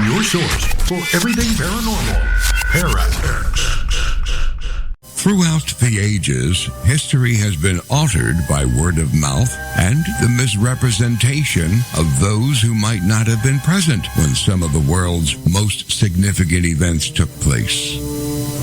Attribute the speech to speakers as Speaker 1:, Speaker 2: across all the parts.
Speaker 1: your source for everything paranormal. Parax.
Speaker 2: Throughout the ages, history has been altered by word of mouth and the misrepresentation of those who might not have been present when some of the world's most significant events took place.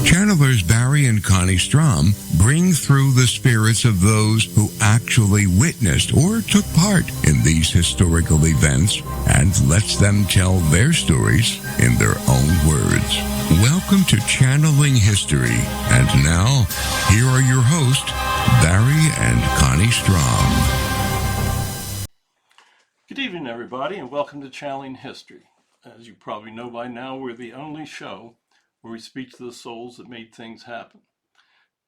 Speaker 2: Channelers Barry and Connie Strohm bring through the spirits of those who actually witnessed or took part in these historical events and lets them tell their stories in their own words. Welcome to Channeling History. And now, here are your hosts, Barry and Connie Strohm.
Speaker 3: Good evening, everybody, and welcome to Channeling History. As you probably know by now, we're the only show where we speak to the souls that made things happen.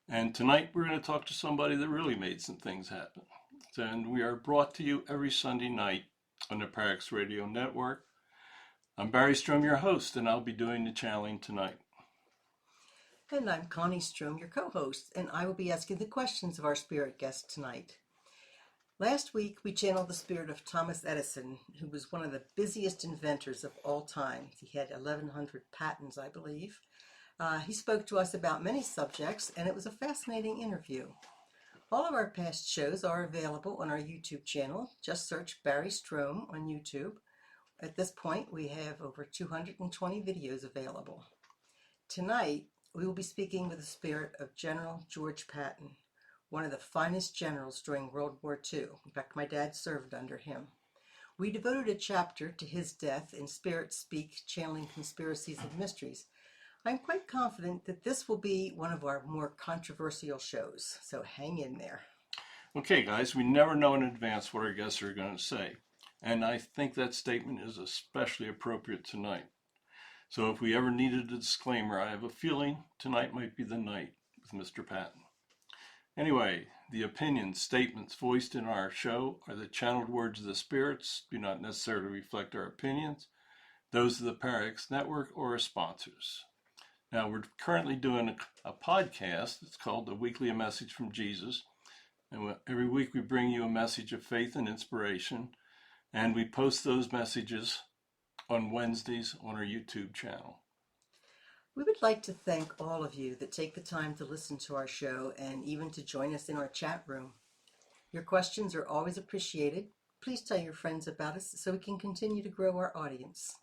Speaker 3: And tonight, we're going to talk to somebody that really made some things happen. And we are brought to you every Sunday night on the Parax Radio Network. I'm Barry Strohm, your host, and I'll be doing the channeling tonight.
Speaker 4: And I'm Connie Strohm, your co-host, and I will be asking the questions of our spirit guest tonight. Last week, we channeled the spirit of Thomas Edison, who was one of the busiest inventors of all time. He had 1,100 patents, I believe. He spoke to us about many subjects, and it was a fascinating interview. All of our past shows are available on our YouTube channel. Just search Barry Strohm on YouTube. At this point, we have over 220 videos available. Tonight, we will be speaking with the spirit of General George Patton, one of the finest generals during World War II. In fact, my dad served under him. We devoted a chapter to his death in Spirit Speak, Channeling Conspiracies and Mysteries. I'm quite confident that this will be one of our more controversial shows, so hang in there.
Speaker 3: Okay, guys, we never know in advance what our guests are going to say, and I think that statement is especially appropriate tonight. So if we ever needed a disclaimer, I have a feeling tonight might be the night with Mr. Patton. Anyway, the opinions, statements voiced in our show are the channeled words of the spirits, do not necessarily reflect our opinions, those of the Parax Network or our sponsors. Now, we're currently doing a podcast. It's called A Weekly A Message from Jesus. And every week we bring you a message of faith and inspiration, and we post those messages on Wednesdays on our YouTube channel.
Speaker 4: We would like to thank all of you that take the time to listen to our show and even to join us in our chat room. Your questions are always appreciated. Please tell your friends about us so we can continue to grow our audience.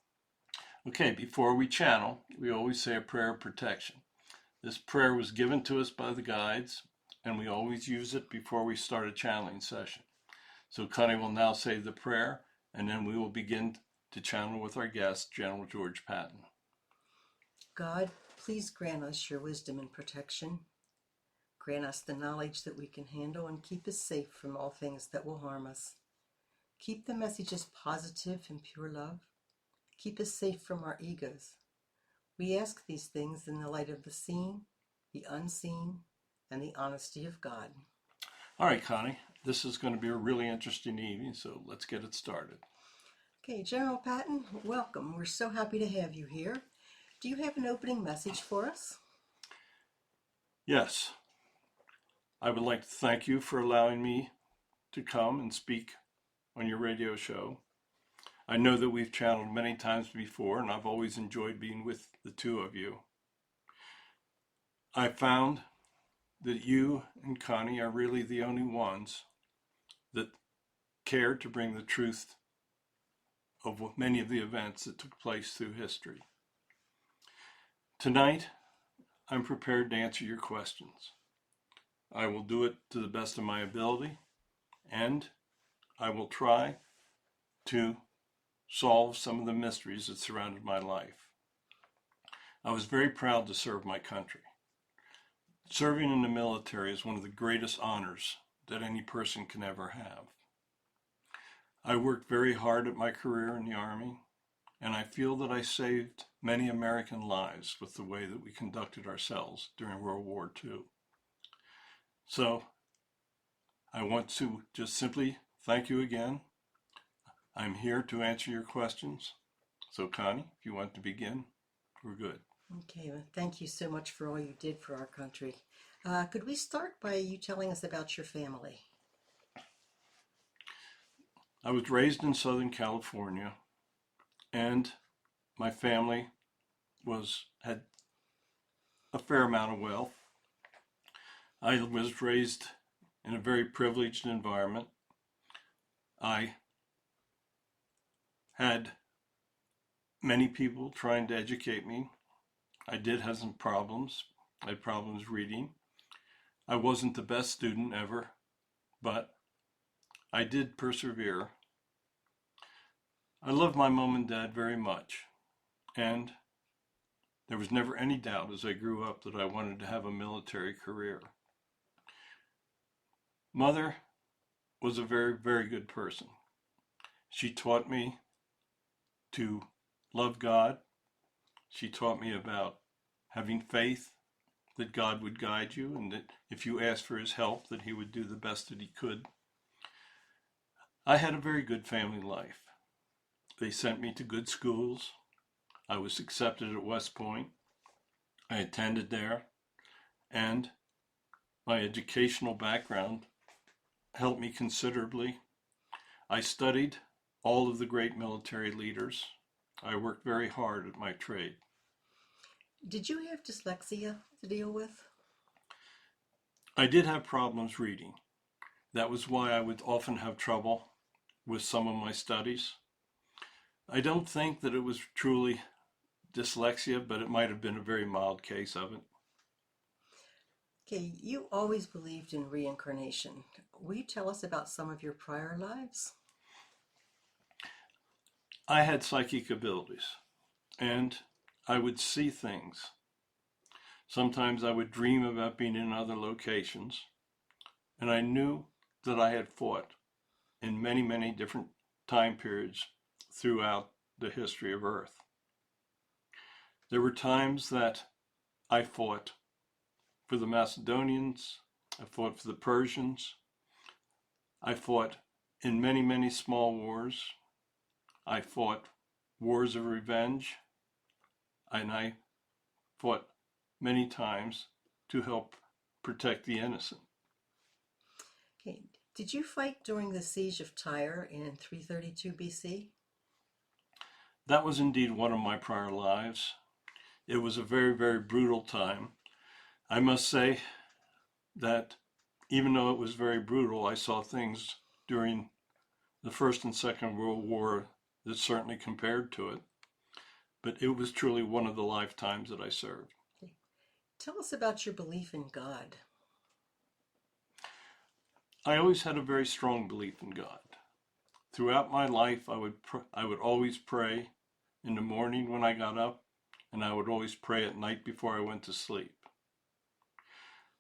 Speaker 3: Okay, before we channel, we always say a prayer of protection. This prayer was given to us by the guides, and we always use it before we start a channeling session. So Connie will now say the prayer, and then we will begin to channel with our guest, General George Patton.
Speaker 4: God, please grant us your wisdom and protection. Grant us the knowledge that we can handle and keep us safe from all things that will harm us. Keep the messages positive and pure love. Keep us safe from our egos. We ask these things in the light of the seen, the unseen, and the honesty of God.
Speaker 3: All right, Connie, this is going to be a really interesting evening, so let's get it started.
Speaker 4: Okay, General Patton, welcome. We're so happy to have you here. Do you have an opening message for us?
Speaker 3: Yes. I would like to thank you for allowing me to come and speak on your radio show. I know that we've channeled many times before, and I've always enjoyed being with the two of you. I found that you and Connie are really the only ones that care to bring the truth of many of the events that took place through history. Tonight, I'm prepared to answer your questions. I will do it to the best of my ability, and I will try to solve some of the mysteries that surrounded my life. I was very proud to serve my country. Serving in the military is one of the greatest honors that any person can ever have. I worked very hard at my career in the Army, and I feel that I saved many American lives with the way that we conducted ourselves during World War II. So, I want to just simply thank you again. I'm here to answer your questions. So, Connie, if you want to begin, we're good.
Speaker 4: Okay, well, thank you so much for all you did for our country. Could we start by you telling us about your family?
Speaker 3: I was raised in Southern California, and my family had a fair amount of wealth. I was raised in a very privileged environment. I had many people trying to educate me. I did have some problems. I had problems reading. I wasn't the best student ever, but I did persevere. I loved my mom and dad very much, and there was never any doubt as I grew up that I wanted to have a military career. Mother was a very, very good person. She taught me to love God. She taught me about having faith that God would guide you and that if you asked for his help, that he would do the best that he could. I had a very good family life. They sent me to good schools. I was accepted at West Point. I attended there, and my educational background helped me considerably. I studied all of the great military leaders. I worked very hard at my trade.
Speaker 4: Did you have dyslexia to deal with?
Speaker 3: I did have problems reading. That was why I would often have trouble with some of my studies. I don't think that it was truly dyslexia, but it might have been a very mild case of it.
Speaker 4: Okay, you always believed in reincarnation. Will you tell us about some of your prior lives?
Speaker 3: I had psychic abilities, and I would see things. Sometimes I would dream about being in other locations, and I knew that I had fought in many, many different time periods throughout the history of Earth. There were times that I fought for the Macedonians, I fought for the Persians, I fought in many, many small wars, I fought wars of revenge, and I fought many times to help protect the innocent.
Speaker 4: Okay, did you fight during the siege of Tyre in 332 BC?
Speaker 3: That was indeed one of my prior lives. It was a very, very brutal time. I must say that even though it was very brutal, I saw things during the First and Second World War that certainly compared to it. But it was truly one of the lifetimes that I served.
Speaker 4: Okay. Tell us about your belief in God.
Speaker 3: I always had a very strong belief in God. Throughout my life, I would always pray in the morning when I got up, and I would always pray at night before I went to sleep.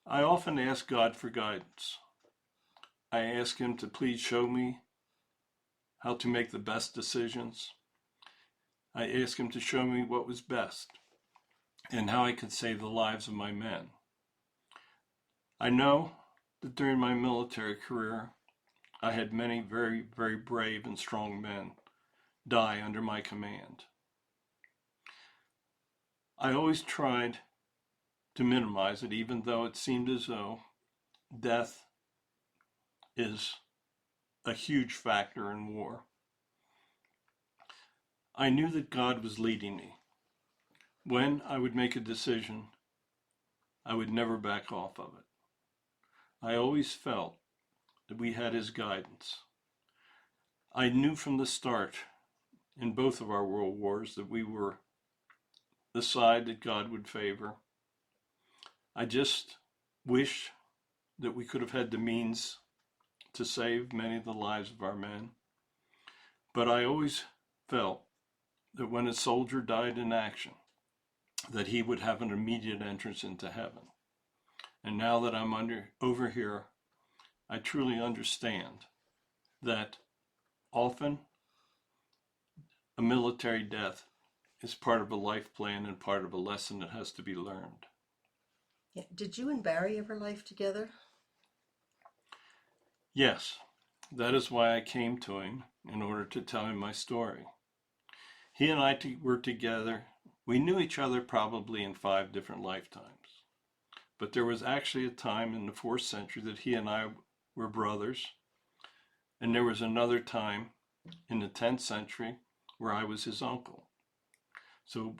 Speaker 3: I often ask God for guidance. I ask him to please show me how to make the best decisions. I ask him to show me what was best and how I could save the lives of my men. I know that during my military career, I had many very, very brave and strong men die under my command. I always tried to minimize it, even though it seemed as though death is a huge factor in war. I knew that God was leading me. When I would make a decision, I would never back off of it. I always felt that we had his guidance. I knew from the start in both of our world wars that we were the side that God would favor. I just wish that we could have had the means to save many of the lives of our men. But I always felt that when a soldier died in action, that he would have an immediate entrance into heaven. And now that I'm over here, I truly understand that often a military death is part of a life plan and part of a lesson that has to be learned.
Speaker 4: Yeah. Did you and Barry ever life together?
Speaker 3: Yes, that is why I came to him in order to tell him my story. He and I were together. We knew each other probably in 5 different lifetimes. But there was actually a time in the 4th century that he and I were brothers. And there was another time in the 10th century where I was his uncle. So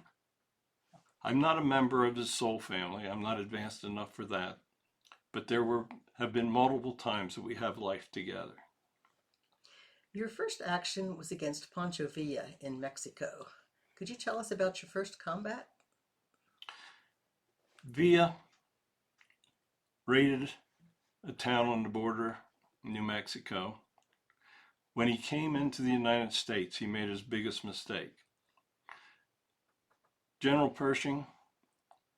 Speaker 3: I'm not a member of his soul family. I'm not advanced enough for that. But have been multiple times that we have life together.
Speaker 4: Your first action was against Pancho Villa in Mexico. Could you tell us about your first combat?
Speaker 3: Villa raided a town on the border of New Mexico. When he came into the United States, he made his biggest mistake. General Pershing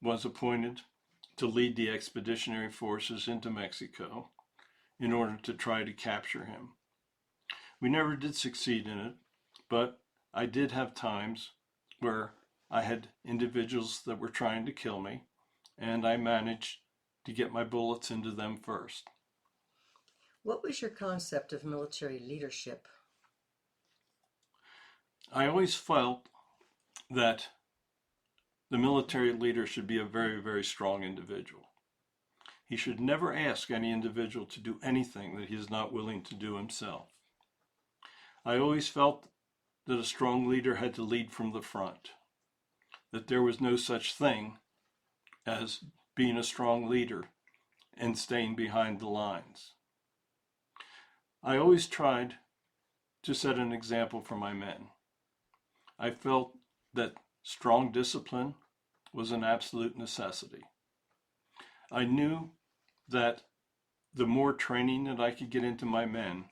Speaker 3: was appointed to lead the expeditionary forces into Mexico in order to try to capture him. We never did succeed in it, but I did have times where I had individuals that were trying to kill me, and I managed to get my bullets into them first.
Speaker 4: What was your concept of military leadership?
Speaker 3: I always felt that the military leader should be a very, very strong individual. He should never ask any individual to do anything that he is not willing to do himself. I always felt that a strong leader had to lead from the front, that there was no such thing as being a strong leader and staying behind the lines. I always tried to set an example for my men. I felt that strong discipline was an absolute necessity. I knew that the more training that I could get into my men,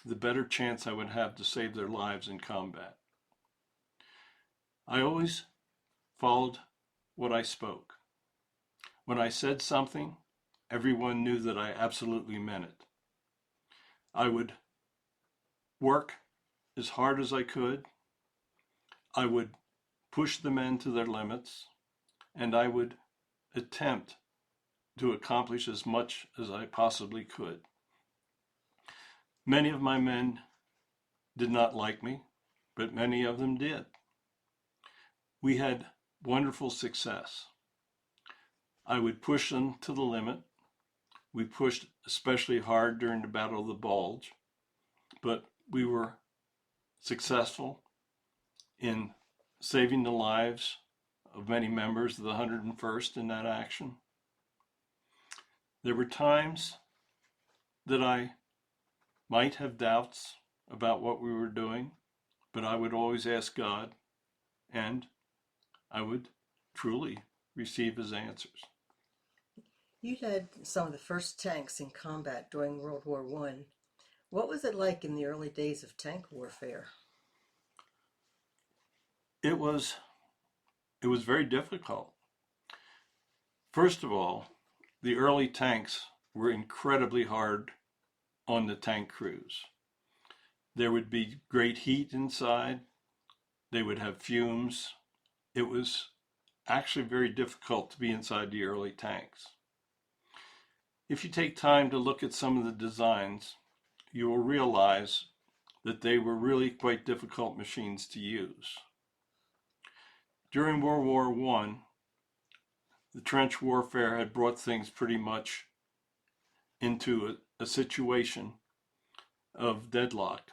Speaker 3: the better chance I would have to save their lives in combat. I always followed what I spoke. When I said something, everyone knew that I absolutely meant it. I would work as hard as I could. I would push the men to their limits, and I would attempt to accomplish as much as I possibly could. Many of my men did not like me, but many of them did. We had wonderful success. I would push them to the limit. We pushed especially hard during the Battle of the Bulge, but we were successful in saving the lives of many members of the 101st in that action. There were times that I might have doubts about what we were doing, but I would always ask God, and I would truly receive his answers.
Speaker 4: You led some of the first tanks in combat during World War I. What was it like in the early days of tank warfare?
Speaker 3: It was very difficult. First of all, the early tanks were incredibly hard on the tank crews. There would be great heat inside. They would have fumes. It was actually very difficult to be inside the early tanks. If you take time to look at some of the designs, you will realize that they were really quite difficult machines to use. During World War I, the trench warfare had brought things pretty much into a situation of deadlock.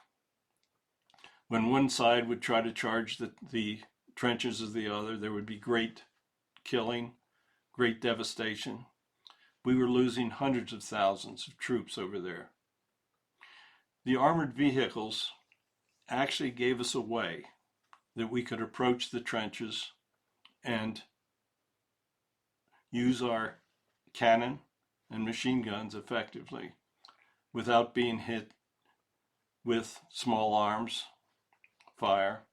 Speaker 3: When one side would try to charge the trenches of the other, there would be great killing, great devastation. We were losing hundreds of thousands of troops over there. The armored vehicles actually gave us a way that we could approach the trenches and use our cannon and machine guns effectively without being hit with small arms fire.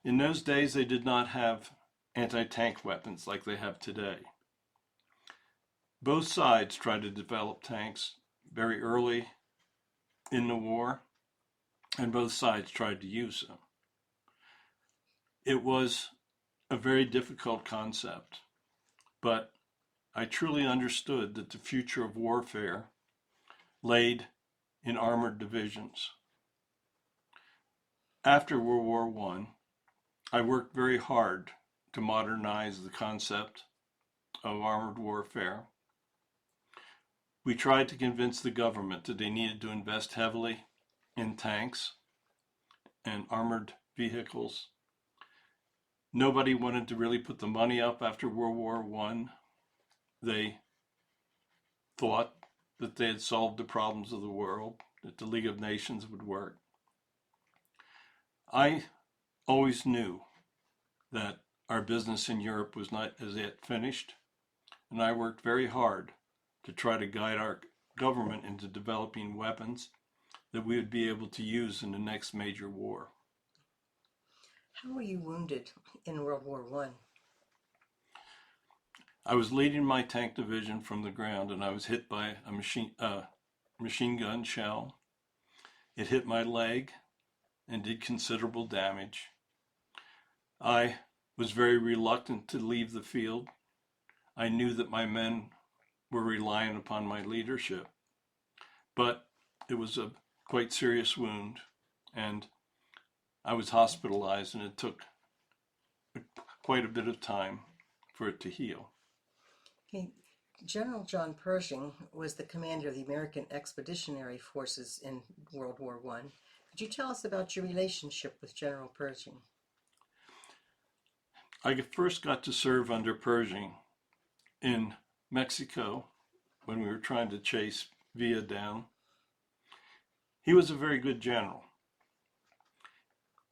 Speaker 3: In those days, they did not have anti-tank weapons like they have today. Both sides tried to develop tanks very early in the war, and both sides tried to use them. It was a very difficult concept, but I truly understood that the future of warfare laid in armored divisions. After World War I worked very hard to modernize the concept of armored warfare. We tried to convince the government that they needed to invest heavily in tanks and armored vehicles. Nobody wanted to really put the money up after World War I. They thought that they had solved the problems of the world, that the League of Nations would work. I always knew that our business in Europe was not as yet finished, and I worked very hard to try to guide our government into developing weapons that we would be able to use in the next major war.
Speaker 4: How were you wounded in World War I?
Speaker 3: I was leading my tank division from the ground, and I was hit by a machine gun shell. It hit my leg and did considerable damage. I was very reluctant to leave the field. I knew that my men were relying upon my leadership, but it was a quite serious wound, and I was hospitalized, and it took quite a bit of time for it to heal.
Speaker 4: Okay. General John Pershing was the commander of the American Expeditionary Forces in World War I. Could you tell us about your relationship with General Pershing?
Speaker 3: I first got to serve under Pershing in Mexico when we were trying to chase Villa down. He was a very good general.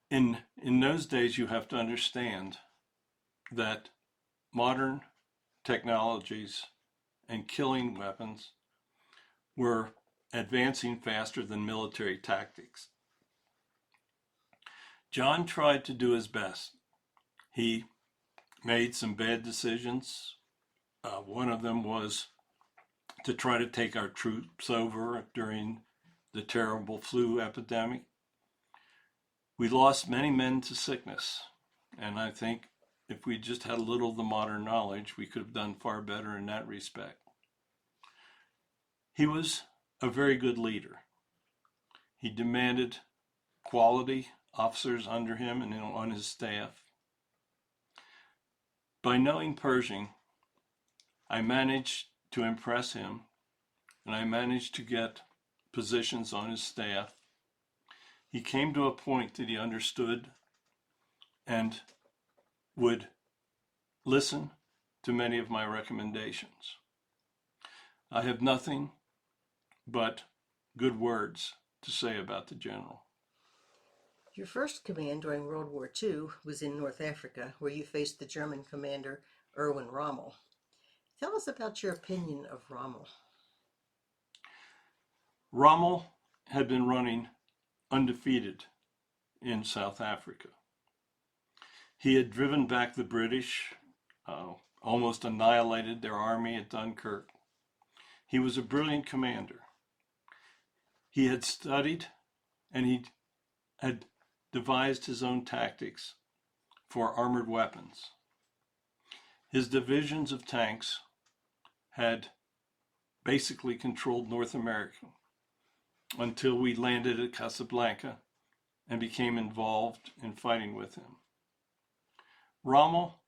Speaker 3: In those days, you have to understand that modern technologies and killing weapons were advancing faster than military tactics. John tried to do his best. He made some bad decisions. One of them was to try to take our troops over during the terrible flu epidemic. We lost many men to sickness, and I think if we just had a little of the modern knowledge, we could have done far better in that respect. He was a very good leader. He demanded quality officers under him and on his staff. By knowing Pershing, I managed to impress him, and I managed to get positions on his staff. He came to a point that he understood and would listen to many of my recommendations. I have nothing but good words to say about the general.
Speaker 4: Your first command during World War II was in North Africa, where you faced the German commander Erwin Rommel. Tell us about your opinion of Rommel.
Speaker 3: Rommel had been running undefeated in South Africa. He had driven back the British, almost annihilated their army at Dunkirk. He was a brilliant commander. He had studied and he had devised his own tactics for armored weapons. His divisions of tanks had basically controlled North America until we landed at Casablanca and became involved in fighting with him. Rommel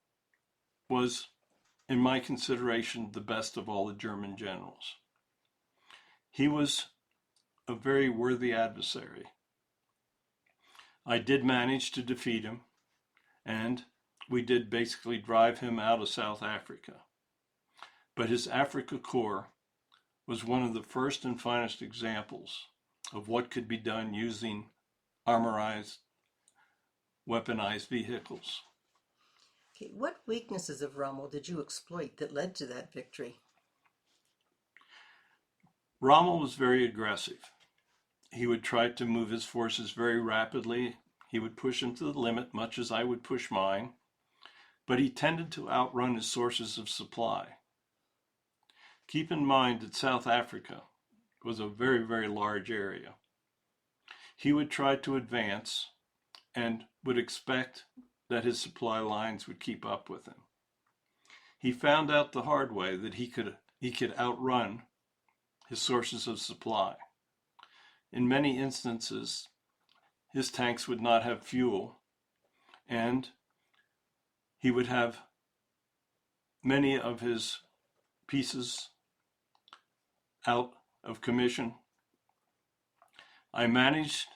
Speaker 3: was, in my consideration, the best of all the German generals. He was a very worthy adversary. I did manage to defeat him, and we did basically drive him out of South Africa. But his Africa Corps was one of the first and finest examples of what could be done using armorized, weaponized vehicles.
Speaker 4: Okay, what weaknesses of Rommel did you exploit that led to that victory?
Speaker 3: Rommel was very aggressive. He would try to move his forces very rapidly. He would push them to the limit, much as I would push mine, but he tended to outrun his sources of supply. Keep in mind that South Africa was a very, very large area. He would try to advance and would expect that his supply lines would keep up with him. He found out the hard way that he could outrun his sources of supply. In many instances, his tanks would not have fuel, and he would have many of his pieces out of commission. I managed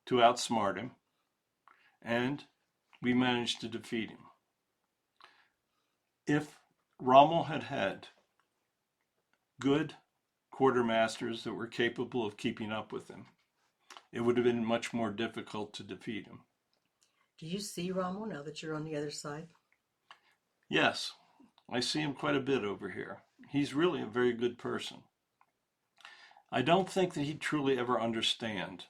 Speaker 3: to outsmart him, and we managed to defeat him. if Rommel had had good quartermasters that were capable of keeping up with him, it would have been much more difficult to defeat him.
Speaker 4: Do you see Rommel now that you're on the other side?
Speaker 3: Yes, I see him quite a bit over here. He's really a very good person. I don't think that he truly ever understood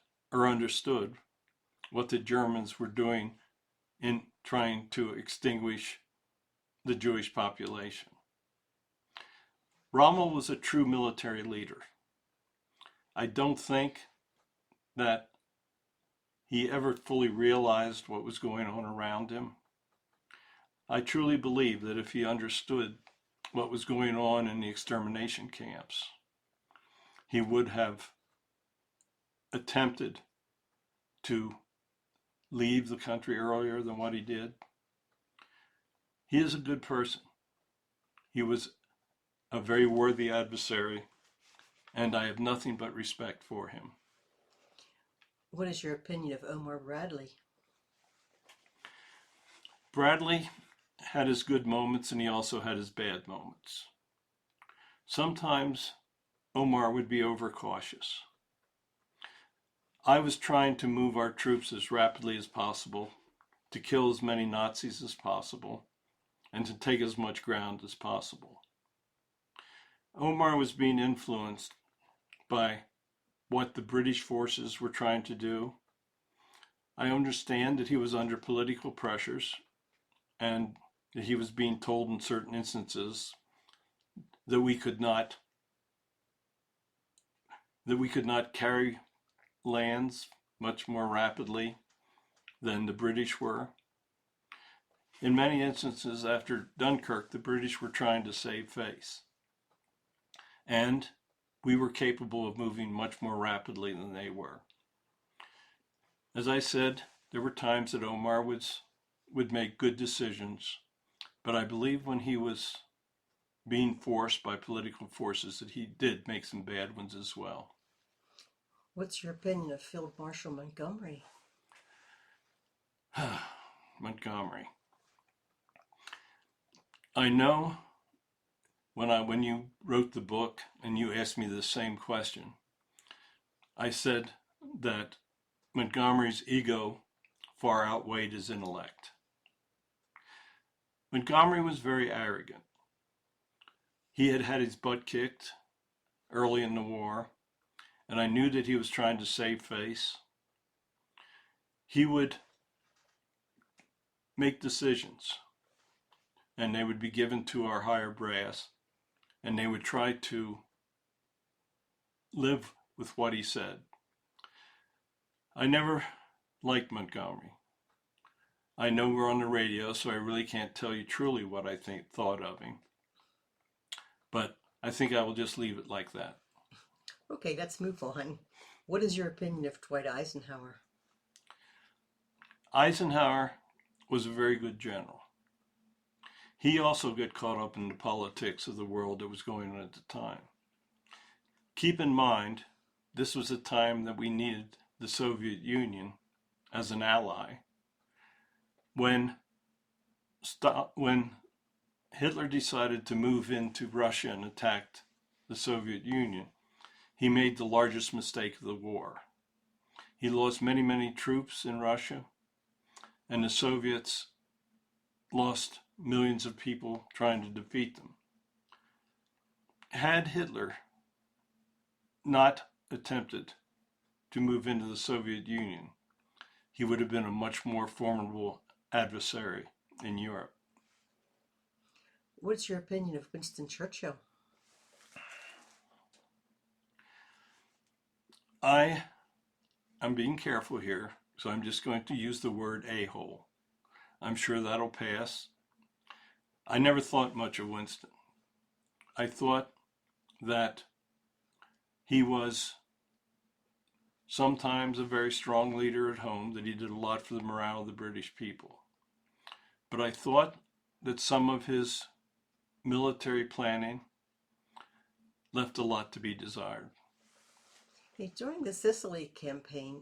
Speaker 3: what the Germans were doing in trying to extinguish the Jewish population. Rommel was a true military leader. I don't think that he ever fully realized what was going on around him. I truly believe that if he understood what was going on in the extermination camps, he would have attempted to leave the country earlier than what he did. He is a good person. He was a very worthy adversary, and I have nothing but respect for him.
Speaker 4: What is your opinion of Omar Bradley?
Speaker 3: Bradley had his good moments, and he also had his bad moments. Sometimes Omar would be overcautious. I was trying to move our troops as rapidly as possible, to kill as many Nazis as possible, and to take as much ground as possible. Omar was being influenced by what the British forces were trying to do. I understand that he was under political pressures and that he was being told in certain instances that we could not carry lands much more rapidly than the British were. In many instances after Dunkirk, the British were trying to save face. And we were capable of moving much more rapidly than they were. As I said, there were times that Omar would make good decisions, but I believe when he was being forced by political forces that he did make some bad ones as well.
Speaker 4: What's your opinion of Field Marshal Montgomery?
Speaker 3: Montgomery. I know when you wrote the book and you asked me the same question, I said that Montgomery's ego far outweighed his intellect. Montgomery was very arrogant. He had had his butt kicked early in the war, and I knew that he was trying to save face. He would make decisions, and they would be given to our higher brass, and they would try to live with what he said. I never liked Montgomery. I know we're on the radio, so I really can't tell you truly what I thought of him. But I think I will just leave it like that.
Speaker 4: Okay, let's move on. What is your opinion of Dwight Eisenhower?
Speaker 3: Eisenhower was a very good general. He also got caught up in the politics of the world that was going on at the time. Keep in mind, this was a time that we needed the Soviet Union as an ally. When Hitler decided to move into Russia and attacked the Soviet Union, he made the largest mistake of the war. He lost many, many troops in Russia, and the Soviets lost millions of people trying to defeat them. Had Hitler not attempted to move into the Soviet Union, he would have been a much more formidable adversary in Europe.
Speaker 4: What's your opinion of Winston Churchill?
Speaker 3: I'm being careful here, so I'm just going to use the word a-hole. I'm sure that'll pass. I never thought much of Winston. I thought that he was sometimes a very strong leader at home, that he did a lot for the morale of the British people. But I thought that some of his military planning left a lot to be desired.
Speaker 4: Hey, during the Sicily campaign,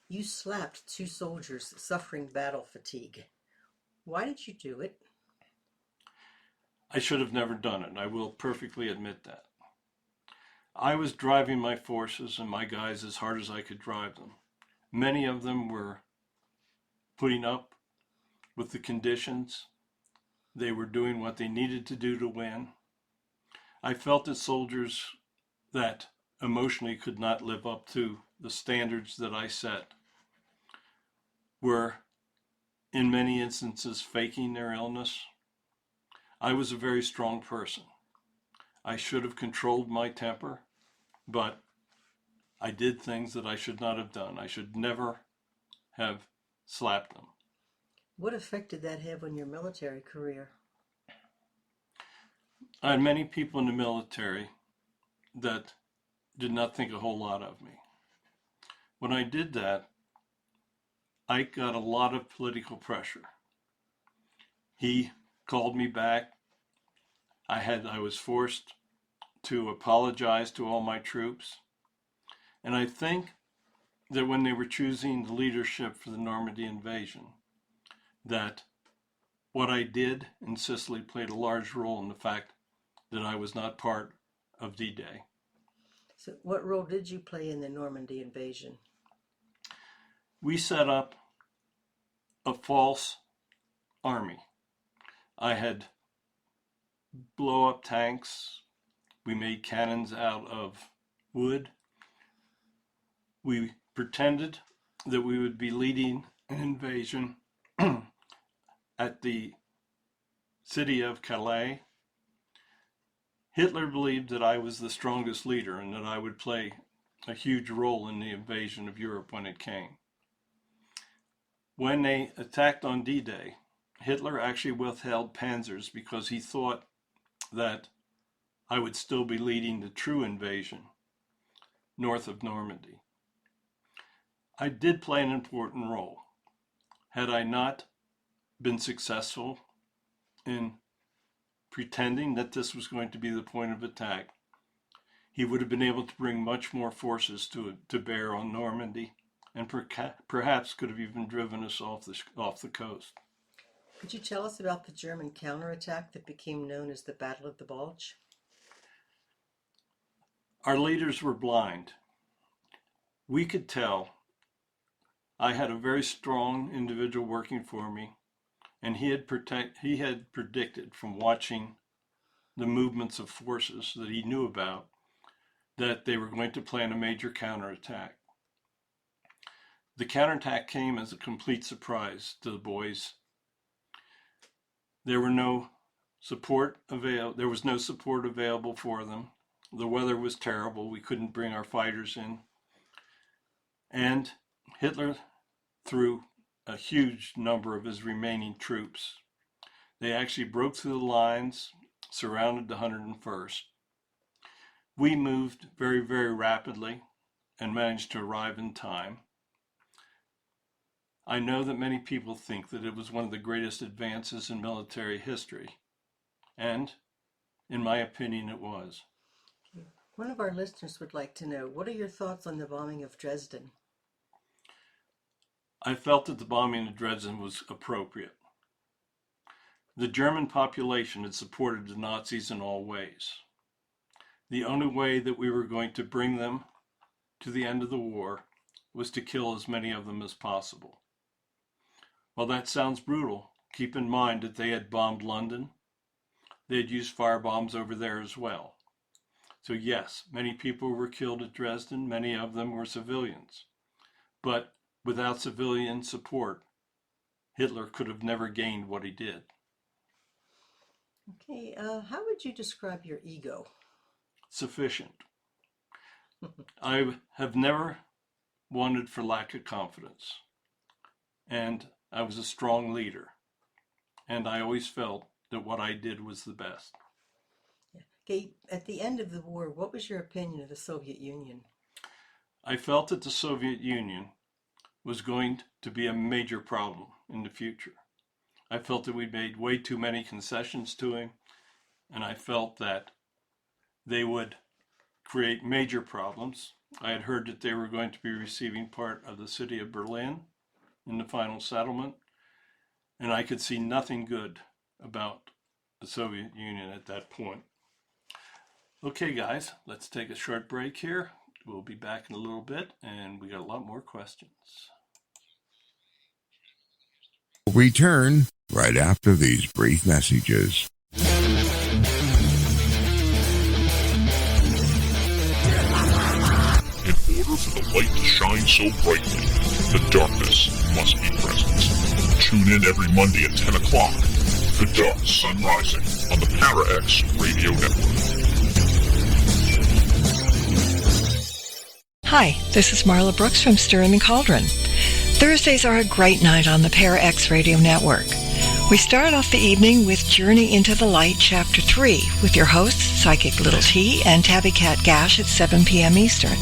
Speaker 4: you slapped 2 soldiers suffering battle fatigue. Why did you do it?
Speaker 3: I should have never done it. I will perfectly admit that. I was driving my forces and my guys as hard as I could drive them. Many of them were putting up with the conditions. They were doing what they needed to do to win. I felt that soldiers that emotionally could not live up to the standards that I set were, in many instances, faking their illness. I was a very strong person. I should have controlled my temper, but I did things that I should not have done. I should never have slapped them.
Speaker 4: What effect did that have on your military career?
Speaker 3: I had many people in the military that did not think a whole lot of me. When I did that, I got a lot of political pressure. He called me back. I was forced to apologize to all my troops. And I think that when they were choosing the leadership for the Normandy invasion, that what I did in Sicily played a large role in the fact that I was not part of D-Day.
Speaker 4: So what role did you play in the Normandy invasion?
Speaker 3: We set up a false army. I had blow up tanks. We made cannons out of wood. We pretended that we would be leading an invasion at the city of Calais. Hitler believed that I was the strongest leader and that I would play a huge role in the invasion of Europe when it came. When they attacked on D-Day, Hitler actually withheld panzers because he thought that I would still be leading the true invasion north of Normandy. I did play an important role. Had I not been successful in pretending that this was going to be the point of attack, he would have been able to bring much more forces to bear on Normandy, and perhaps could have even driven us off the coast.
Speaker 4: Could you tell us about the German counterattack that became known as the Battle of the Bulge?
Speaker 3: Our leaders were blind. We could tell. I had a very strong individual working for me, and he had predicted from watching the movements of forces that he knew about that they were going to plan a major counterattack. The counterattack came as a complete surprise to the boys. There was no support available for them. The weather was terrible. We couldn't bring our fighters in. And Hitler threw a huge number of his remaining troops. They actually broke through the lines, surrounded the 101st. We moved very, very rapidly and managed to arrive in time. I know that many people think that it was one of the greatest advances in military history, and in my opinion, it was.
Speaker 4: One of our listeners would like to know, what are your thoughts on the bombing of Dresden?
Speaker 3: I felt that the bombing of Dresden was appropriate. The German population had supported the Nazis in all ways. The only way that we were going to bring them to the end of the war was to kill as many of them as possible. While that sounds brutal, keep in mind that they had bombed London. They had used firebombs over there as well. So yes, many people were killed at Dresden. Many of them were civilians. But without civilian support, Hitler could have never gained what he did.
Speaker 4: Okay, how would you describe your ego?
Speaker 3: Sufficient. I have never wanted for lack of confidence. And I was a strong leader. And I always felt that what I did was the best.
Speaker 4: Okay, at the end of the war, what was your opinion of the Soviet Union?
Speaker 3: I felt that the Soviet Union was going to be a major problem in the future. I felt that we'd made way too many concessions to him, and I felt that they would create major problems. I had heard that they were going to be receiving part of the city of Berlin in the final settlement, and I could see nothing good about the Soviet Union at that point. Okay, guys, let's take a short break here. We'll be back in a little bit, and we got a lot more questions.
Speaker 2: Return right after these brief messages.
Speaker 1: In order for the light to shine so brightly, the darkness must be present. Tune in every Monday at 10 o'clock for Dark Sun Rising on the Para-X Radio Network.
Speaker 5: Hi, this is Marla Brooks from Stirring the Cauldron. Thursdays are a great night on the Para-X Radio Network. We start off the evening with Journey into the Light, Chapter 3, with your hosts, Psychic Little T and Tabby Cat Gash at 7 p.m. Eastern.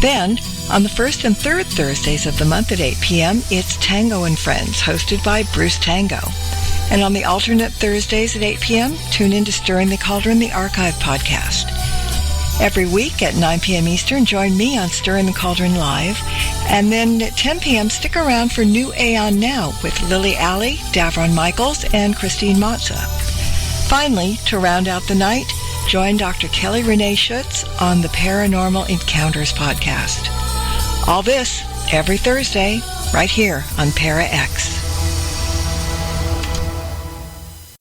Speaker 5: Then, on the first and third Thursdays of the month at 8 p.m., it's Tango and Friends, hosted by Bruce Tango. And on the alternate Thursdays at 8 p.m., tune in to Stirring the Cauldron, the Archive podcast. Every week at 9 p.m. Eastern, join me on Stirring the Cauldron Live. And then at 10 p.m., stick around for New Aeon Now with Lily Alley, Davron Michaels, and Christine Matza. Finally, to round out the night, join Dr. Kelly Renee Schutz on the Paranormal Encounters podcast. All this every Thursday, right here on Para-X.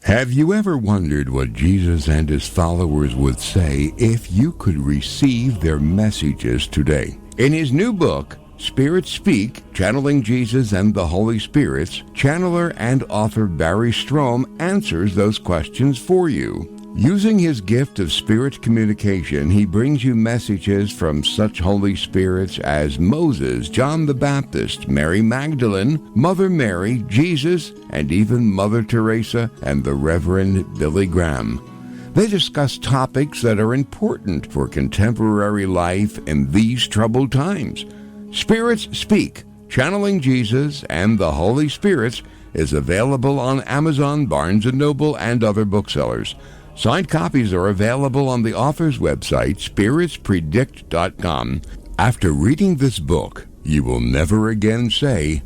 Speaker 2: Have you ever wondered what Jesus and his followers would say if you could receive their messages today? In his new book, Spirits Speak, Channeling Jesus and the Holy Spirits, channeler and author Barry Strohm answers those questions for you. Using his gift of spirit communication, he brings you messages from such Holy Spirits as Moses, John the Baptist, Mary Magdalene, Mother Mary, Jesus, and even Mother Teresa and the Reverend Billy Graham. They discuss topics that are important for contemporary life in these troubled times. Spirits Speak, Channeling Jesus and the Holy Spirits is available on Amazon, Barnes & Noble, and other booksellers. Signed copies are available on the author's website, spiritspredict.com. After reading this book, you will never again say,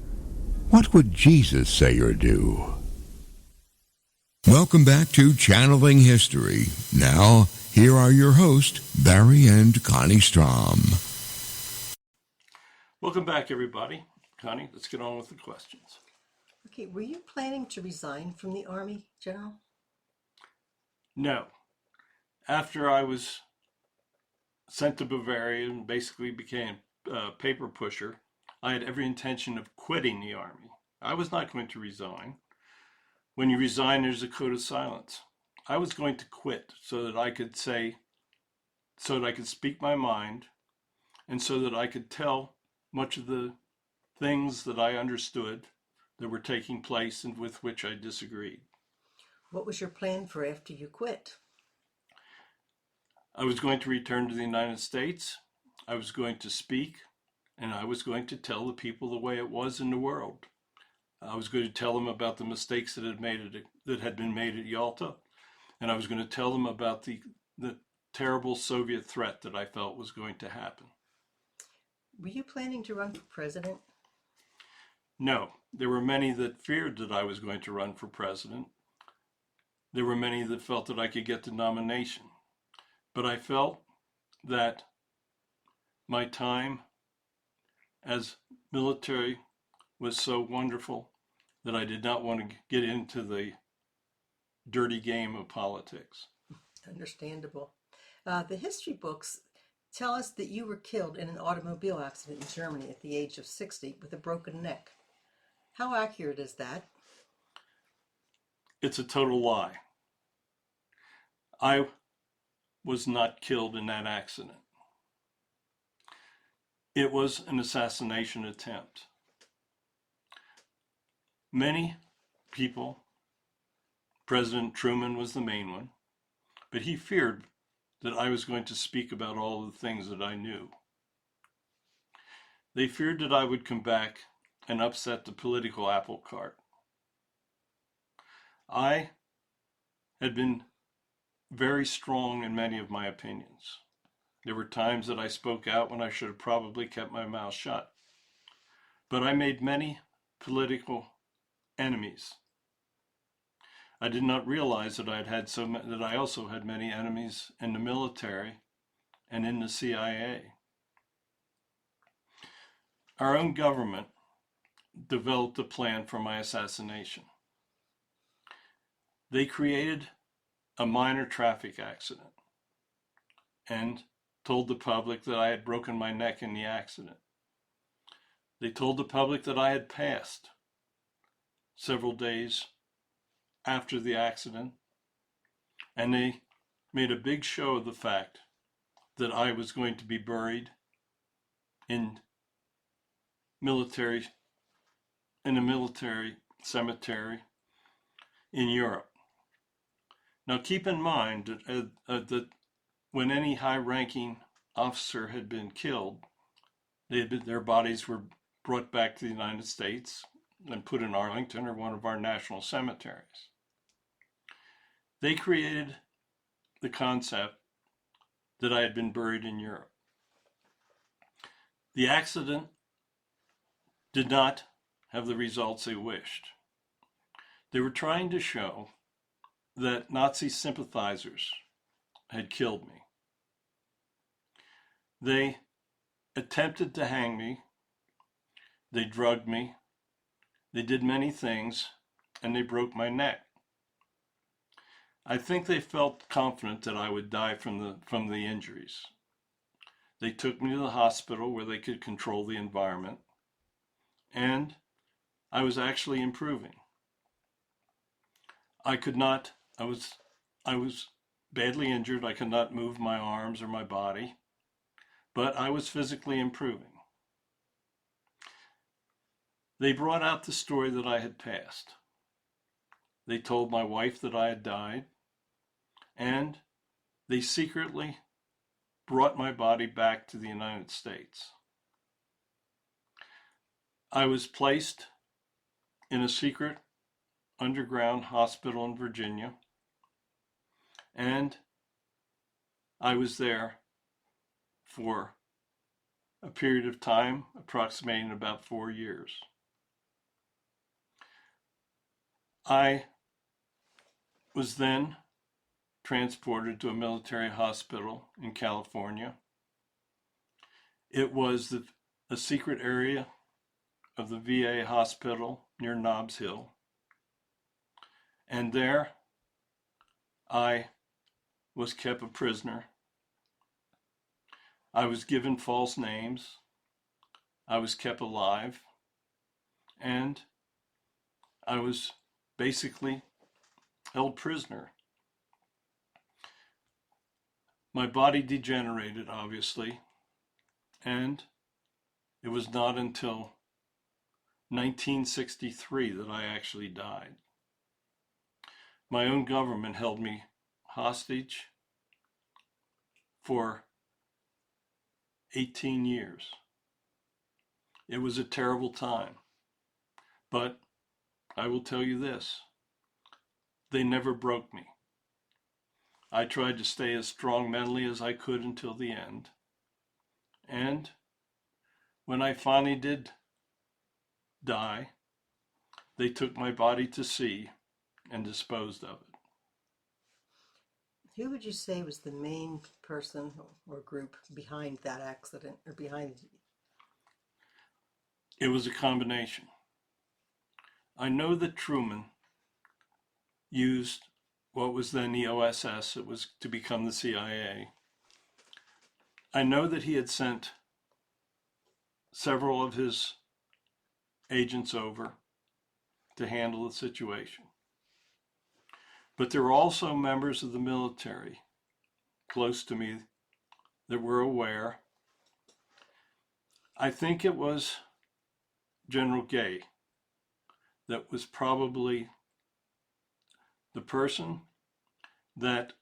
Speaker 2: "What would Jesus say or do?" Welcome back to Channeling History. Now, here are your hosts, Barry and Connie Strohm.
Speaker 3: Welcome back, everybody. Connie, let's get on with the questions.
Speaker 4: Okay, were you planning to resign from the Army, General?
Speaker 3: No. After I was sent to Bavaria and basically became a paper pusher, I had every intention of quitting the Army. I was not going to resign. When you resign, there's a code of silence. I was going to quit so that I could speak my mind, and so that I could tell much of the things that I understood that were taking place and with which I disagreed.
Speaker 4: What was your plan for after you quit?
Speaker 3: I was going to return to the United States. I was going to speak, and I was going to tell the people the way it was in the world. I was going to tell them about the mistakes that had been made at Yalta, and I was going to tell them about the terrible Soviet threat that I felt was going to happen.
Speaker 4: Were you planning to run for president?
Speaker 3: No, there were many that feared that I was going to run for president. There were many that felt that I could get the nomination. But I felt that my time as military was so wonderful that I did not want to get into the dirty game of politics.
Speaker 4: Understandable. The history books tell us that you were killed in an automobile accident in Germany at the age of 60 with a broken neck. How accurate is that?
Speaker 3: It's a total lie. I was not killed in that accident. It was an assassination attempt. Many people, President Truman was the main one, but he feared that I was going to speak about all the things that I knew. They feared that I would come back and upset the political apple cart. I had been very strong in many of my opinions. There were times that I spoke out when I should have probably kept my mouth shut. But I made many political enemies. I did not realize that that I also had many enemies in the military and in the CIA. Our own government developed a plan for my assassination. They created a minor traffic accident and told the public that I had broken my neck in the accident. They told the public that I had passed several days after the accident, and they made a big show of the fact that I was going to be buried in a military cemetery in Europe. Now keep in mind that when any high-ranking officer had been killed, their bodies were brought back to the United States and put in Arlington or one of our national cemeteries. They created the concept that I had been buried in Europe. The accident did not have the results they wished. They were trying to show that Nazi sympathizers had killed me. They attempted to hang me. They drugged me. They did many things, and they broke my neck. I think they felt confident that I would die from the injuries. They took me to the hospital where they could control the environment, and I was actually improving. I was badly injured. I could not move my arms or my body, but I was physically improving. They brought out the story that I had passed. They told my wife that I had died, and they secretly brought my body back to the United States. I was placed in a secret underground hospital in Virginia, and I was there for a period of time approximating about 4 years. I was then transported to a military hospital in California. It was a secret area of the VA hospital near Nobbs Hill. And there I was kept a prisoner. I was given false names. I was kept alive. And I was basically held prisoner. My body degenerated, obviously, and it was not until 1963 that I actually died. My own government held me hostage for 18 years. It was a terrible time, but I will tell you this, they never broke me. I tried to stay as strong mentally as I could until the end. And when I finally did die, they took my body to sea and disposed of it.
Speaker 4: Who would you say was the main person or group behind that accident or behind?
Speaker 3: It was a combination. I know that Truman used what was then the OSS, it was to become the CIA. I know that he had sent several of his agents over to handle the situation. But there were also members of the military close to me that were aware. I think it was General Gay that was probably the person that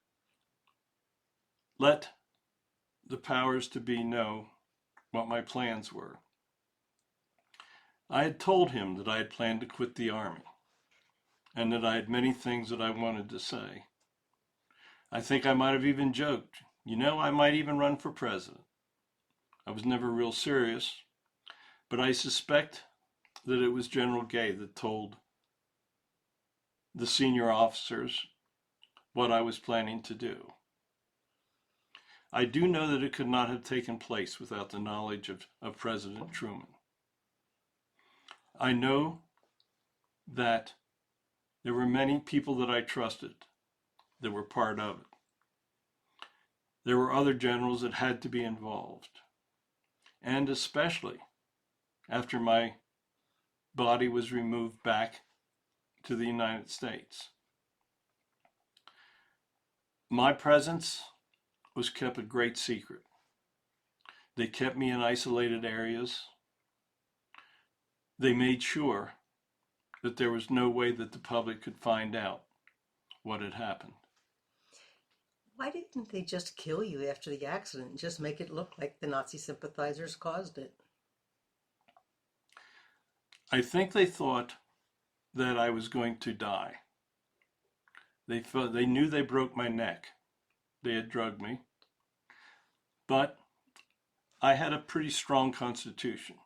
Speaker 3: let the powers to be know what my plans were. I had told him that I had planned to quit the Army and that I had many things that I wanted to say. I think I might have even joked, I might even run for president. I was never real serious, but I suspect that it was General Gay that told the senior officers what I was planning to do. I do know that it could not have taken place without the knowledge of President Truman. I know that there were many people that I trusted that were part of it. There were other generals that had to be involved. And especially after my body was removed back to the United States. My presence was kept a great secret. They kept me in isolated areas. They made sure that there was no way that the public could find out what had happened.
Speaker 4: Why didn't they just kill you after the accident and just make it look like the Nazi sympathizers caused it?
Speaker 3: I think they thought that I was going to die. They knew they broke my neck. They had drugged me. But I had a pretty strong constitution,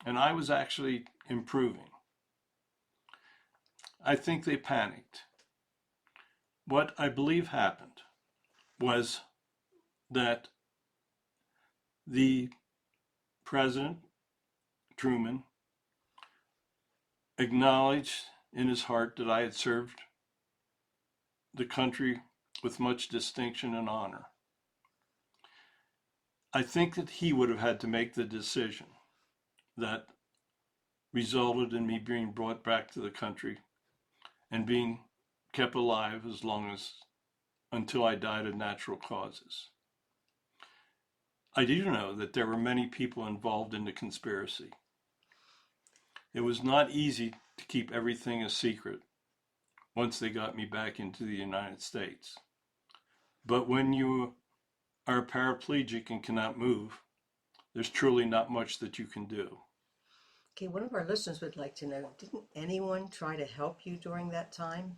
Speaker 3: and I was actually improving. I think they panicked. What I believe happened was that the President, Truman, acknowledged in his heart that I had served the country with much distinction and honor. I think that he would have had to make the decision that resulted in me being brought back to the country and being kept alive until I died of natural causes. I do know that there were many people involved in the conspiracy. It was not easy to keep everything a secret once they got me back into the United States. But when you are a paraplegic and cannot move, there's truly not much that you can do.
Speaker 4: Okay, one of our listeners would like to know, didn't anyone try to help you during that time?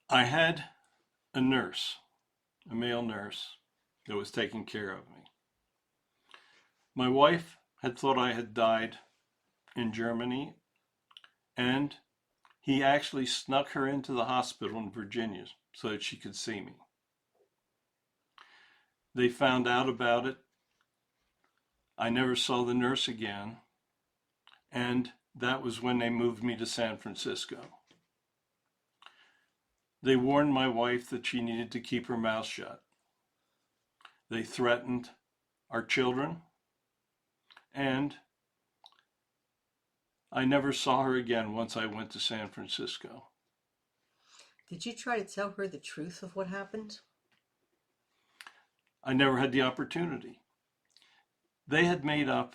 Speaker 3: I had a nurse, a male nurse, that was taking care of me. My wife had thought I had died in Germany, and he actually snuck her into the hospital in Virginia so that she could see me. They found out about it. I never saw the nurse again, and that was when they moved me to San Francisco. They warned my wife that she needed to keep her mouth shut. They threatened our children, and I never saw her again once I went to San Francisco.
Speaker 4: Did you try to tell her the truth of what happened?
Speaker 3: I never had the opportunity. They had made up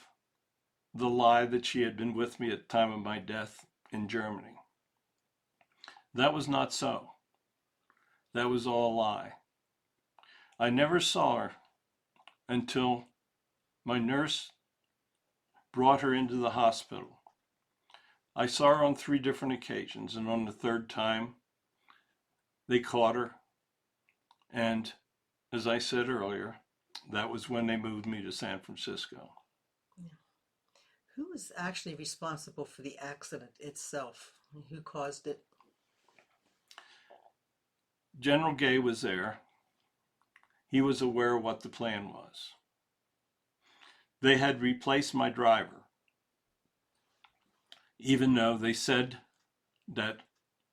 Speaker 3: the lie that she had been with me at the time of my death in Germany. That was not so. That was all a lie. I never saw her until my nurse brought her into the hospital. I saw her on 3 different occasions, and on the 3rd time, they caught her. And as I said earlier, that was when they moved me to San Francisco.
Speaker 4: Yeah. Who was actually responsible for the accident itself? Who caused it?
Speaker 3: General Gay was there. He was aware of what the plan was. They had replaced my driver, even though they said that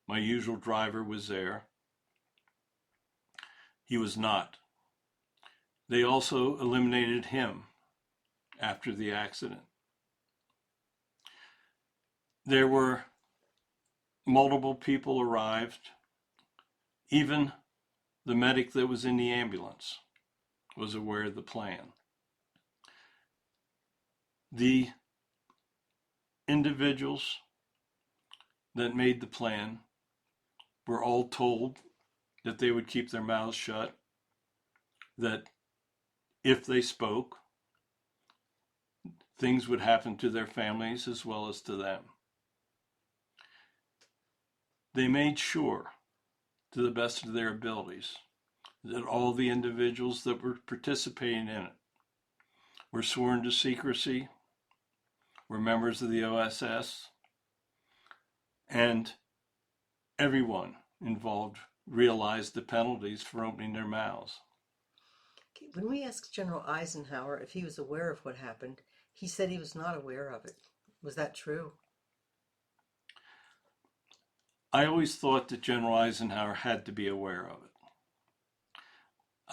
Speaker 3: my usual driver was there. He was not. They also eliminated him after the accident. There were multiple people arrived. Even the medic that was in the ambulance was aware of the plan. The individuals that made the plan were all told that they would keep their mouths shut, that if they spoke, things would happen to their families as well as to them. They made sure, to the best of their abilities, that all the individuals that were participating in it were sworn to secrecy, were members of the OSS, and everyone involved realized the penalties for opening their mouths.
Speaker 4: Okay, when we asked General Eisenhower if he was aware of what happened, he said he was not aware of it. Was that true?
Speaker 3: I always thought that General Eisenhower had to be aware of it.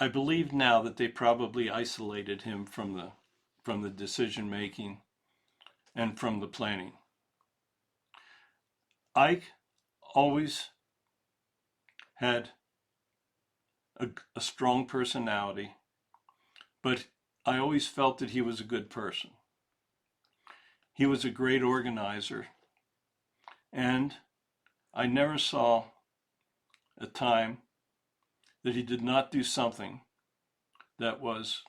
Speaker 3: I believe now that they probably isolated him from the decision making and from the planning. Ike always had a strong personality, but I always felt that he was a good person. He was a great organizer, and I never saw a time that he did not do something that was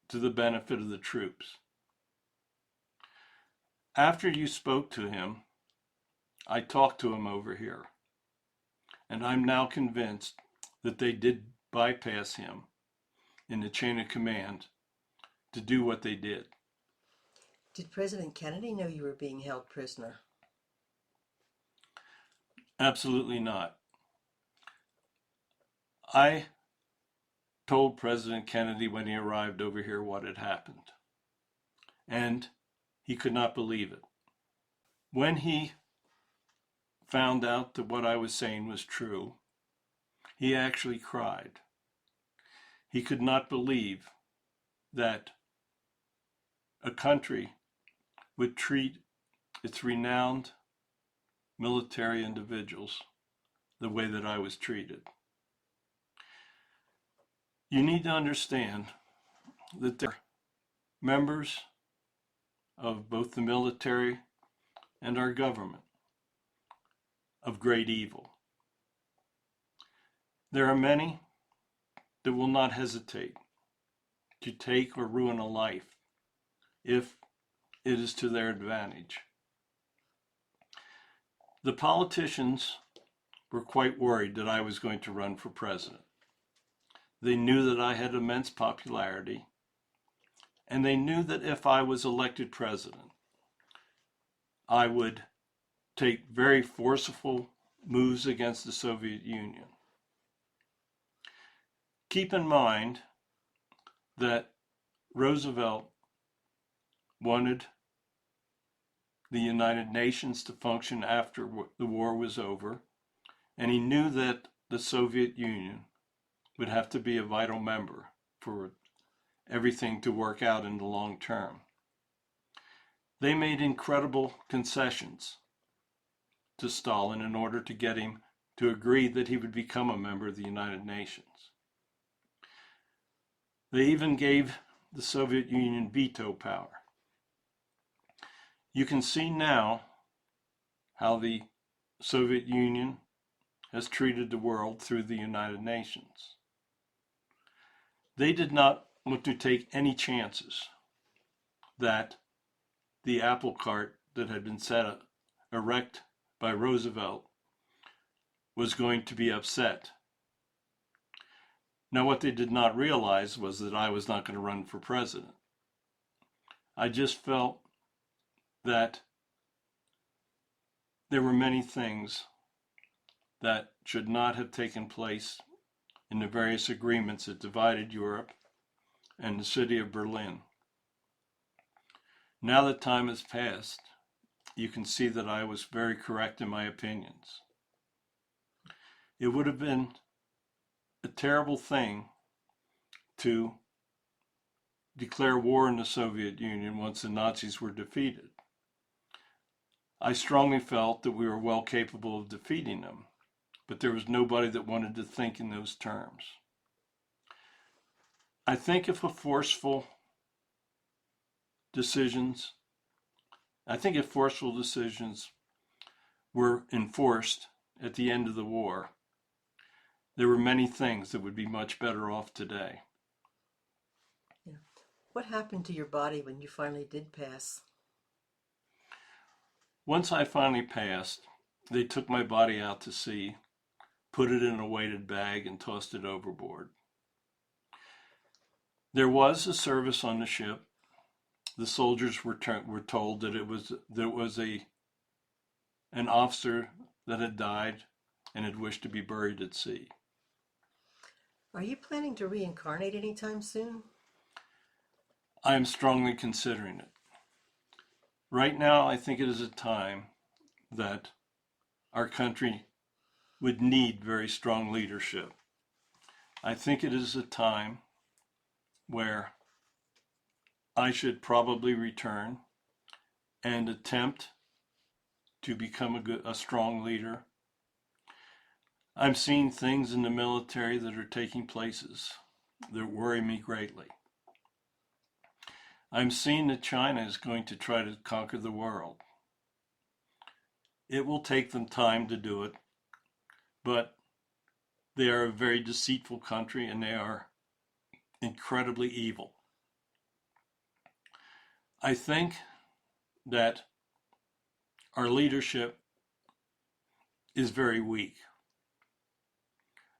Speaker 3: to the benefit of the troops. After you spoke to him, I talked to him over here, and I'm now convinced that they did bypass him in the chain of command to do what they did.
Speaker 4: Did President Kennedy know you were being held prisoner?
Speaker 3: Absolutely not. I told President Kennedy when he arrived over here what had happened, and he could not believe it. When he found out that what I was saying was true, he actually cried. He could not believe that a country would treat its renowned military individuals the way that I was treated. You need to understand that they're members of both the military and our government of great evil. There are many that will not hesitate to take or ruin a life if it is to their advantage. The politicians were quite worried that I was going to run for president. They knew that I had immense popularity, and they knew that if I was elected president, I would take very forceful moves against the Soviet Union. Keep in mind that Roosevelt wanted the United Nations to function after the war was over, and he knew that the Soviet Union would have to be a vital member for everything to work out in the long term. They made incredible concessions to Stalin in order to get him to agree that he would become a member of the United Nations. They even gave the Soviet Union veto power. You can see now how the Soviet Union has treated the world through the United Nations. They did not want to take any chances that the apple cart that had been set erect by Roosevelt was going to be upset. Now, what they did not realize was that I was not going to run for president. I just felt that there were many things that should not have taken place in the various agreements that divided Europe and the city of Berlin. Now that time has passed, you can see that I was very correct in my opinions. It would have been a terrible thing to declare war in the Soviet Union once the Nazis were defeated. I strongly felt that we were well capable of defeating them, but there was nobody that wanted to think in those terms. I think if forceful decisions were enforced at the end of the war, there were many things that would be much better off today.
Speaker 4: Yeah. What happened to your body when you finally did pass?
Speaker 3: Once I finally passed, they took my body out to sea, put it in a weighted bag, and tossed it overboard. There was a service on the ship. The soldiers were told that it was a an officer that had died and had wished to be buried at sea.
Speaker 4: Are you planning to reincarnate anytime soon?
Speaker 3: I am strongly considering it. Right now, I think it is a time that our country would need very strong leadership. I think it is a time where I should probably return and attempt to become a strong leader. I'm seeing things in the military that are taking places that worry me greatly. I'm seeing that China is going to try to conquer the world. It will take them time to do it, but they are a very deceitful country and they are incredibly evil. I think that our leadership is very weak.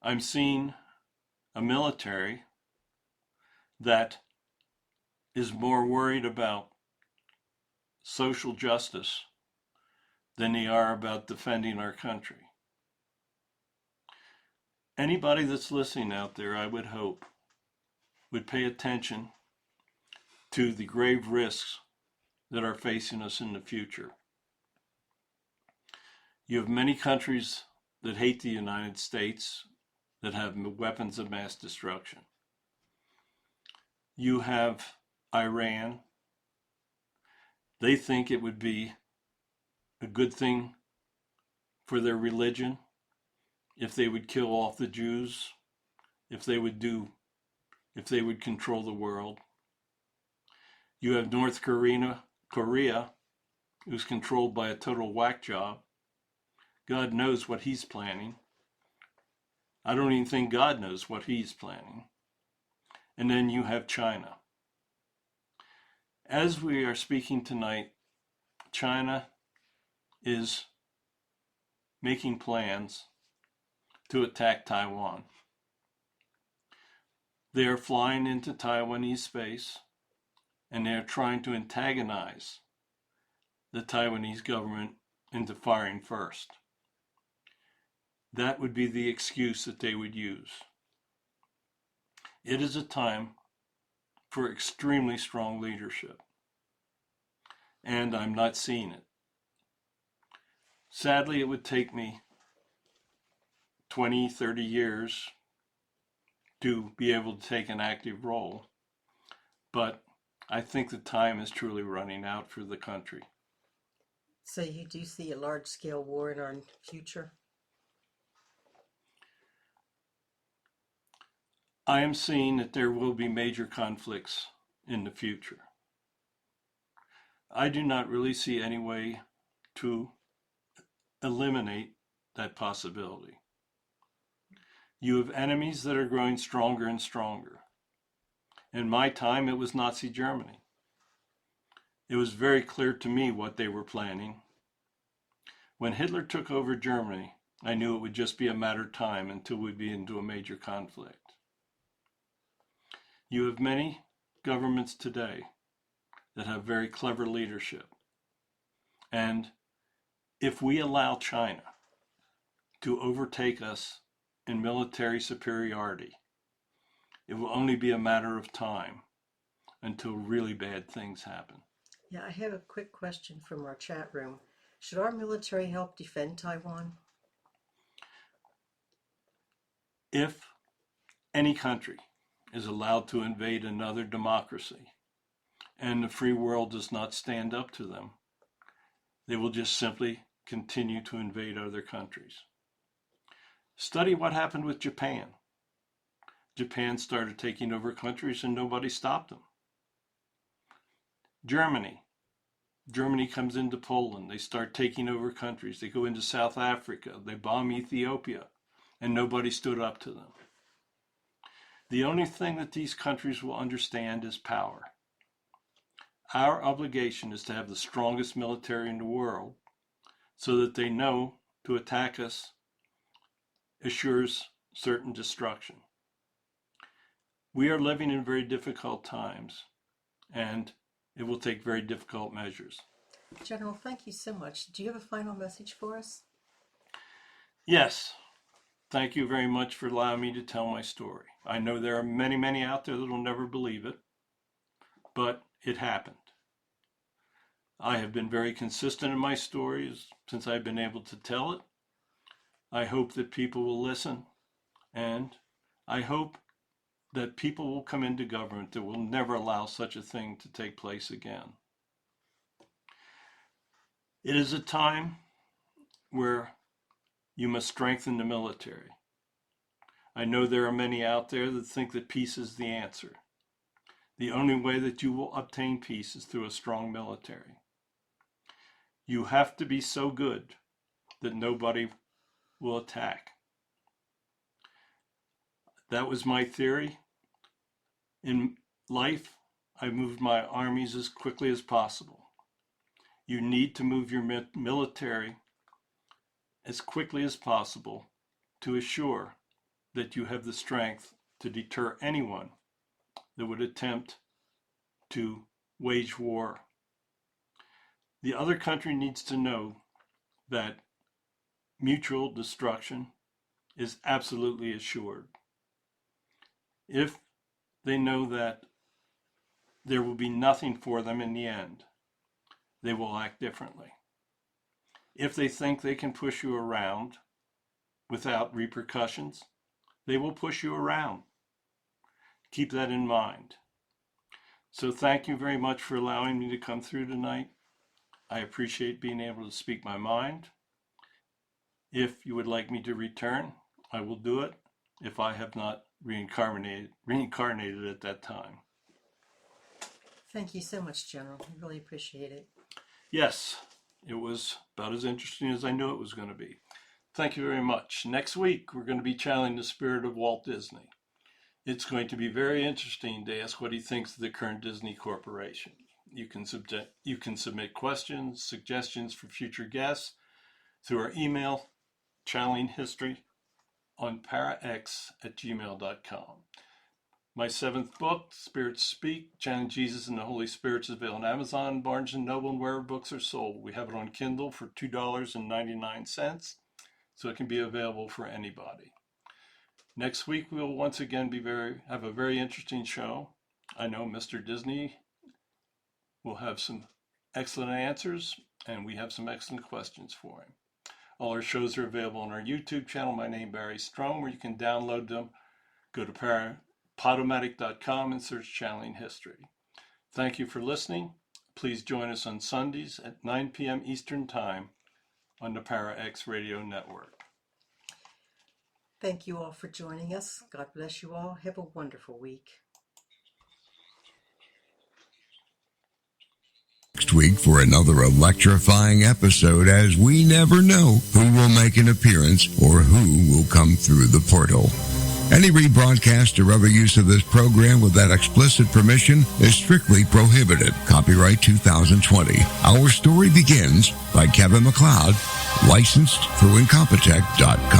Speaker 3: I'm seeing a military that is more worried about social justice than they are about defending our country. Anybody that's listening out there, I would hope, would pay attention to the grave risks that are facing us in the future. You have many countries that hate the United States that have weapons of mass destruction. You have Iran. They think it would be a good thing for their religion if they would kill off the Jews, if they would control the world. You have North Korea, who's controlled by a total whack job. God knows what he's planning. I don't even think God knows what he's planning. And then you have China. As we are speaking tonight, China is making plans to attack Taiwan. They are flying into Taiwanese space and they are trying to antagonize the Taiwanese government into firing first. That would be the excuse that they would use. It is a time for extremely strong leadership, and I'm not seeing it. Sadly, it would take me 20, 30 years to be able to take an active role, but I think the time is truly running out for the country.
Speaker 4: So you do see a large-scale war in our future?
Speaker 3: I am seeing that there will be major conflicts in the future. I do not really see any way to eliminate that possibility. You have enemies that are growing stronger and stronger. In my time, it was Nazi Germany. It was very clear to me what they were planning. When Hitler took over Germany, I knew it would just be a matter of time until we'd be into a major conflict. You have many governments today that have very clever leadership. And if we allow China to overtake us in military superiority, it will only be a matter of time until really bad things happen.
Speaker 4: Yeah, I have a quick question from our chat room. Should our military help defend Taiwan?
Speaker 3: If any country is allowed to invade another democracy and the free world does not stand up to them, they will just simply continue to invade other countries. Study what happened with Japan. Japan started taking over countries and nobody stopped them. Germany comes into Poland. They start taking over countries. They go into South Africa. They bomb Ethiopia and nobody stood up to them. The only thing that these countries will understand is power. Our obligation is to have the strongest military in the world so that they know to attack us assures certain destruction. We are living in very difficult times, and it will take very difficult measures.
Speaker 4: General, thank you so much. Do you have a final message for us?
Speaker 3: Yes. Thank you very much for allowing me to tell my story. I know there are many, many out there that will never believe it, but it happened. I have been very consistent in my stories since I've been able to tell it. I hope that people will listen, and I hope that people will come into government that will never allow such a thing to take place again. It is a time where you must strengthen the military. I know there are many out there that think that peace is the answer. The only way that you will obtain peace is through a strong military. You have to be so good that nobody will attack. That was my theory. In life, I moved my armies as quickly as possible. You need to move your military as quickly as possible to assure that you have the strength to deter anyone that would attempt to wage war. The other country needs to know that mutual destruction is absolutely assured. If they know that there will be nothing for them in the end, they will act differently. If they think they can push you around without repercussions, they will push you around. Keep that in mind. So thank you very much for allowing me to come through tonight. I appreciate being able to speak my mind. If you would like me to return, I will do it if I have not reincarnated at that time.
Speaker 4: Thank you so much, General. I really appreciate it.
Speaker 3: Yes, it was about as interesting as I knew it was going to be. Thank you very much. Next week, we're going to be channeling the spirit of Walt Disney. It's going to be very interesting to ask what he thinks of the current Disney Corporation. You can submit questions, suggestions for future guests through our email, Channeling History, on parax@gmail.com. My 7th book, Spirits Speak, Channeling Jesus and the Holy Spirits, is available on Amazon, Barnes & Noble, and wherever books are sold. We have it on Kindle for $2.99, so it can be available for anybody. Next week, we will once again have a very interesting show. I know Mr. Disney will have some excellent answers, and we have some excellent questions for him. All our shows are available on our YouTube channel, My Name Barry Strohm, where you can download them. Go to Podomatic.com and search Channeling History. Thank you for listening. Please join us on Sundays at 9 p.m. Eastern Time on the ParaX Radio Network.
Speaker 4: Thank you all for joining us. God bless you all. Have a wonderful week.
Speaker 2: Next week for another electrifying episode, as we never know who will make an appearance or who will come through the portal. Any rebroadcast or other use of this program without explicit permission is strictly prohibited. Copyright 2020. Our Story Begins by Kevin MacLeod, licensed through Incompetech.com.